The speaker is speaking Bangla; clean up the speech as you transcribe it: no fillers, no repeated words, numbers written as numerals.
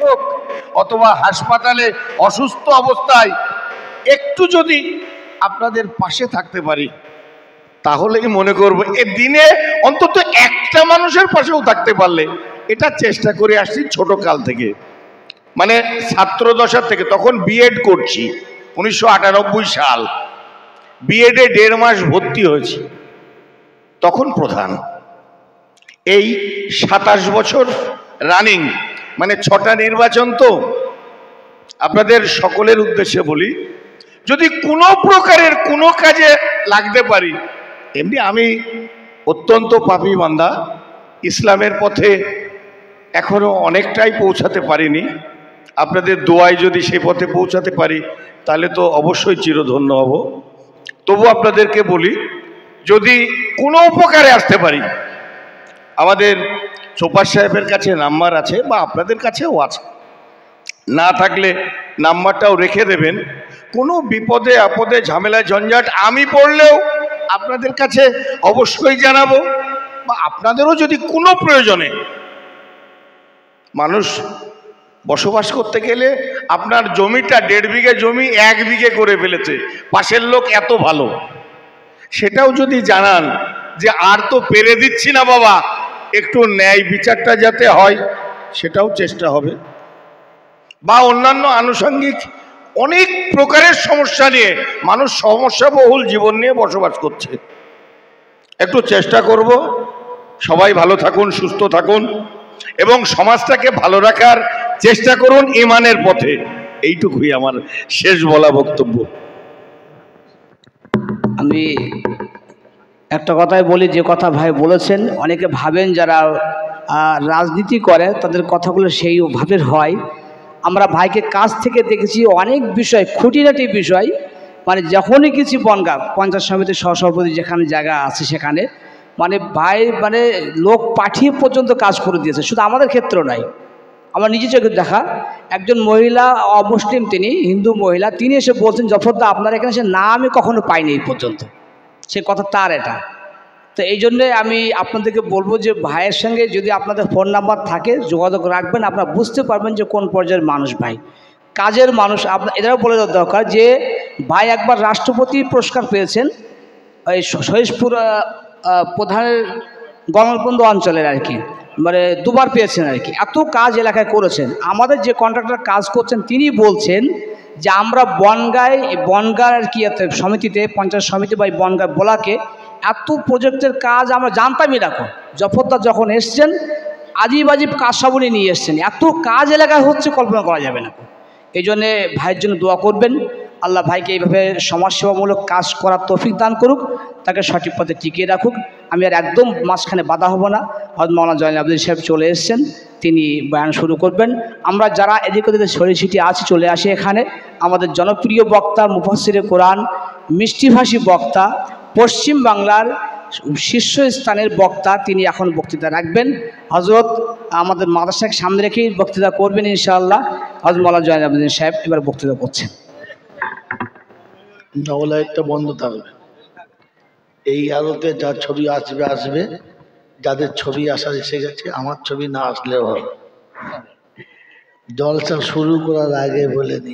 হোক অথবা হাসপাতালে অসুস্থ অবস্থায় একটু যদি আপনাদের পাশে থাকতে পারি তাহলেই মনে করব এ দিনে অন্তত একটা মানুষের পাশেও থাকতে পারলে, এটা চেষ্টা করে আসছি ছোট কাল থেকে, মানে ছাত্র দশা থেকে। তখন বিএড করছি 1998 সাল, বিএডে 1.5 মাস ভর্তি হয়েছি, তখন প্রধান। এই 27 বছর রানিং, মানে 6টা নির্বাচন। তো আপনাদের সকলের উদ্দেশ্যে বলি, যদি কোনো প্রকারের কোনো কাজে লাগতে পারি, এমনি আমি অত্যন্ত পাপী বান্দা, ইসলামের পথে এখনো অনেকটাই পৌঁছাতে পারিনি। আপনাদের দোয়ায় যদি সে পথে পৌঁছাতে পারি তাহলে তো অবশ্যই চিরধন্য হব। তবু আপনাদেরকে বলি, যদি কোনো উপকারে আসতে পারি, আমাদের সোপার সাহেবের কাছে নাম্বার আছে বা আপনাদের কাছেও আছে, না থাকলে নাম্বারটাও রেখে দেবেন। কোনো বিপদে আপদে ঝামেলা ঝঞ্ঝাট আমি পড়লেও আপনাদের কাছে অবশ্যই জানাবো, বা আপনাদেরও যদি কোনো প্রয়োজনে, মানুষ বসবাস করতে গেলে আপনার জমিটা 1.5 বিঘে জমি 1 বিঘে করে ফেলেছে, পাশের লোক এত ভালো, সেটাও যদি জানান যে আর তো পেরে দিচ্ছি না বাবা, একটু ন্যায় বিচারটা যাতে হয়, সেটাও চেষ্টা হবে। বা অন্যান্য আনুষঙ্গিক অনেক প্রকারের সমস্যা নিয়ে, মানুষ সমস্যাবহুল জীবন নিয়ে বসবাস করছে, একটু চেষ্টা করব। সবাই ভালো থাকুন, সুস্থ থাকুন এবং সমাজটাকে ভালো রাখার চেষ্টা করুন ঈমানের পথে। এইটুকুই আমার শেষ বলা বক্তব্য। আমি একটা কথাই বলি, যে কথা ভাই বলেছেন, অনেকে ভাবেন যারা রাজনীতি করে তাদের কথাগুলো সেইভাবে হয়। আমরা ভাইকে কাছ থেকে দেখেছি অনেক বিষয়, খুঁটিনাটি বিষয়, মানে যখনই কিছু বনগাঁ পঞ্চায়েত সমিতির সহসভাপতি যেখানে জায়গা আছে সেখানে, মানে ভাই মানে লোক পাঠিয়ে পর্যন্ত কাজ করে দিয়েছে। শুধু আমাদের ক্ষেত্র নয়, আমার নিজে চোখে দেখা একজন মহিলা, অমুসলিম, তিনি হিন্দু মহিলা, তিনি এসে বলছেন জফরদা আপনার এখানে সে না আমি কখনো পাইনি এই পর্যন্ত, সে কথা তার এটা। তো এই জন্যে আমি আপনাদেরকে বলবো যে ভাইয়ের সঙ্গে যদি আপনাদের ফোন নাম্বার থাকে যোগাযোগ রাখবেন, আপনারা বুঝতে পারবেন যে কোন পর্যায়ের মানুষ ভাই, কাজের মানুষ। আপনার এটাও বলে দেওয়া দরকার যে ভাই একবার রাষ্ট্রপতি পুরস্কার পেয়েছেন ওই সহিশপুর প্রধানের গণপন্দ অঞ্চলের আর কি, মানে 2বার পেয়েছেন আর কি। এত কাজ এলাকায় করেছেন। আমাদের যে কন্ট্রাক্টর কাজ করছেন তিনি বলছেন যে আমরা বনগাঁ আর কি সমিতিতে, পঞ্চায়েত সমিতি বা বনগাঁ ব্লকে এত প্রজেক্টের কাজ আমরা জানতামই না। জফরদা যখন এসছেন আজিব আজিব কাজ সবই নিয়ে এসছেন, এত কাজ এলাকায় হচ্ছে কল্পনা করা যাবে না। এই জন্যে ভাইয়ের জন্য দোয়া করবেন, আল্লাহ ভাইকে এইভাবে সমাজসেবামূলক কাজ করার তৌফিক দান করুক, তাকে সঠিক পথে টিকিয়ে রাখুক। আমি আর একদম মাঝখানে বাধা হব না। হযরত মাওলানা জয়নুল আবেদিন সাহেব চলে এসছেন, তিনি বয়ান শুরু করবেন। আমরা যারা এদিক ওদিকে ছড়িয়ে ছিটিয়ে আছি চলে আসি এখানে। আমাদের জনপ্রিয় বক্তা, মুফাসসিরে কোরআন, মিষ্টিভাষী বক্তা, পশ্চিম বাংলার শীর্ষস্থানের বক্তা, তিনি এখন বক্তৃতা রাখবেন। হযরত আমাদের মাদ্রাসাকে সামনে রেখেই বক্তৃতা করবেন ইনশাআল্লাহ। হযরত মাওলানা জয়নুল আবেদিন সাহেব এবার বক্তৃতা করছেন। লাইটটা বন্ধ থাকবে। এই আলোতে যার ছবি আসবে আসবে, যাদের ছবি আসার এসে গেছে, আমার ছবি না আসলেও হবে। জলসা শুরু করার আগে বলে দিই।